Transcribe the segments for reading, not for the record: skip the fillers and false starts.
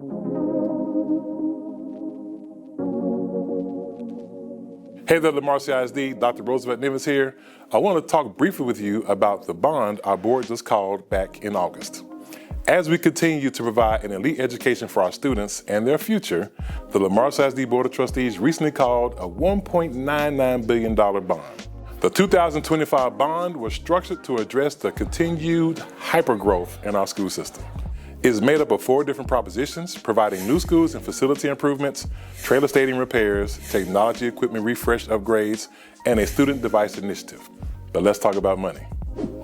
Hey there, Lamar CISD, Dr. Roosevelt Nivens here. I want to talk briefly with you about the bond our board just called back in August. As we continue to provide an elite education for our students and their future, the Lamar CISD Board of Trustees recently called a $1.99 billion bond. The 2025 bond was structured to address the continued hypergrowth in our school system. It is made up of 4 different propositions, providing new schools and facility improvements, trailer stadium repairs, technology equipment refresh upgrades, and a student device initiative. But let's talk about money.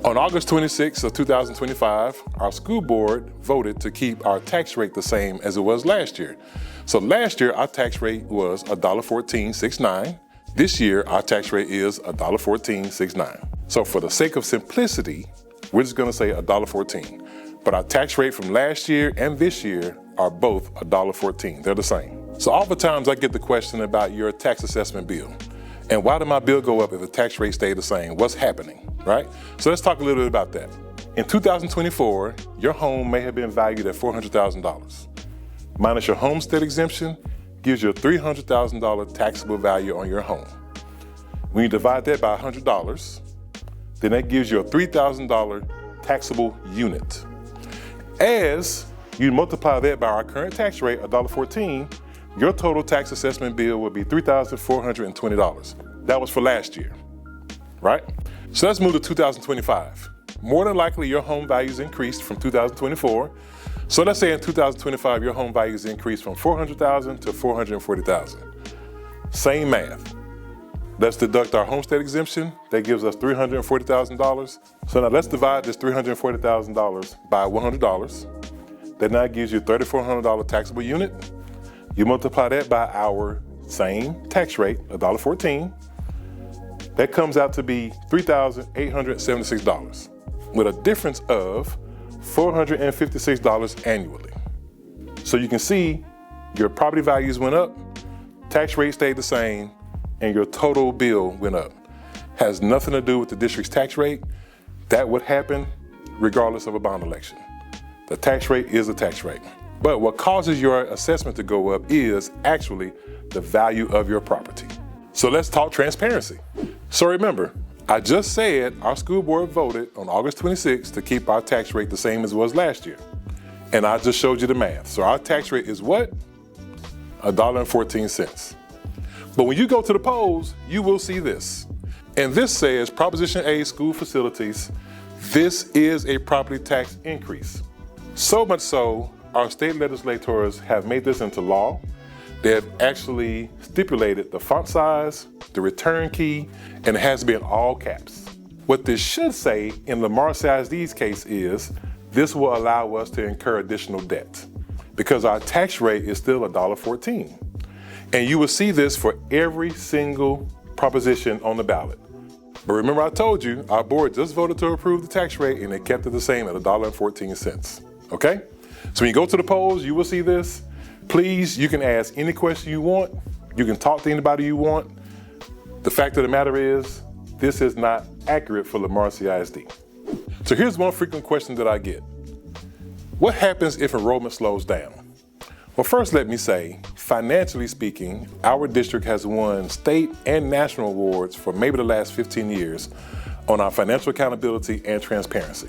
On August 26 of 2025, our school board voted to keep our tax rate the same as it was last year. So last year, our tax rate was $1.1469. This year, our tax rate is $1.1469. So for the sake of simplicity, we're just gonna say $1.14. But our tax rate from last year and this year are both $1.14. They're the same. So oftentimes I get the question about your tax assessment bill. And why did my bill go up if the tax rate stayed the same? What's happening, right? So let's talk a little bit about that. In 2024, your home may have been valued at $400,000. Minus your homestead exemption gives you a $300,000 taxable value on your home. When you divide that by $100, then that gives you a $3,000 taxable unit. As you multiply that by our current tax rate, $1.14, your total tax assessment bill will be $3,420. That was for last year, right? So let's move to 2025. More than likely, your home values increased from 2024. So let's say in 2025, your home values increased from $400,000 to $440,000. Same math. Let's deduct our homestead exemption. That gives us $340,000. So now let's divide this $340,000 by $100. That now gives you a $3,400 taxable unit. You multiply that by our same tax rate, $1.14. That comes out to be $3,876 with a difference of $456 annually. So you can see your property values went up, tax rate stayed the same, and your total bill went up. Has nothing to do with the district's tax rate. That would happen regardless of a bond election. The tax rate is a tax rate. But what causes your assessment to go up is actually the value of your property. So let's talk transparency. So remember, I just said our school board voted on August 26 to keep our tax rate the same as it was last year. And I just showed you the math. So our tax rate is what? $1.14. But when you go to the polls, you will see this. And this says Proposition A, school facilities. This is a property tax increase. So much so, our state legislators have made this into law. They have actually stipulated the font size, the return key, and it has to be in all caps. What this should say in Lamar CISD's case is, this will allow us to incur additional debt because our tax rate is still $1.14. And you will see this for every single proposition on the ballot. But remember I told you, our board just voted to approve the tax rate and they kept it the same at $1.14, okay? So when you go to the polls, you will see this. Please, you can ask any question you want. You can talk to anybody you want. The fact of the matter is, this is not accurate for Lamar CISD. So here's one frequent question that I get. What happens if enrollment slows down? Well, first let me say, financially speaking, our district has won state and national awards for maybe the last 15 years on our financial accountability and transparency.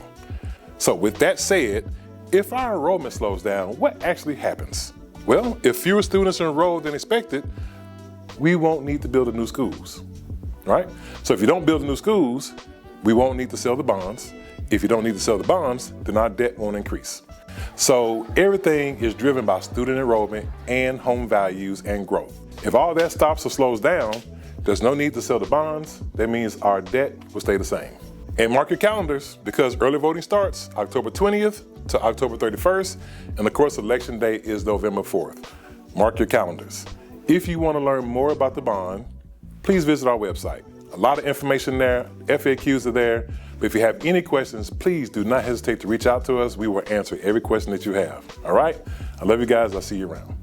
So with that said, if our enrollment slows down, what actually happens? Well, if fewer students are enrolled than expected, we won't need to build new schools, right? So if you don't build new schools, we won't need to sell the bonds. If you don't need to sell the bonds, then our debt won't increase. So everything is driven by student enrollment and home values and growth. If all that stops or slows down, there's no need to sell the bonds. That means our debt will stay the same. And mark your calendars because early voting starts October 20th to October 31st. And of course, election day is November 4th. Mark your calendars. If you want to learn more about the bond, please visit our website. A lot of information there, FAQs are there. But if you have any questions, please do not hesitate to reach out to us. We will answer every question that you have. All right? I love you guys. I'll see you around.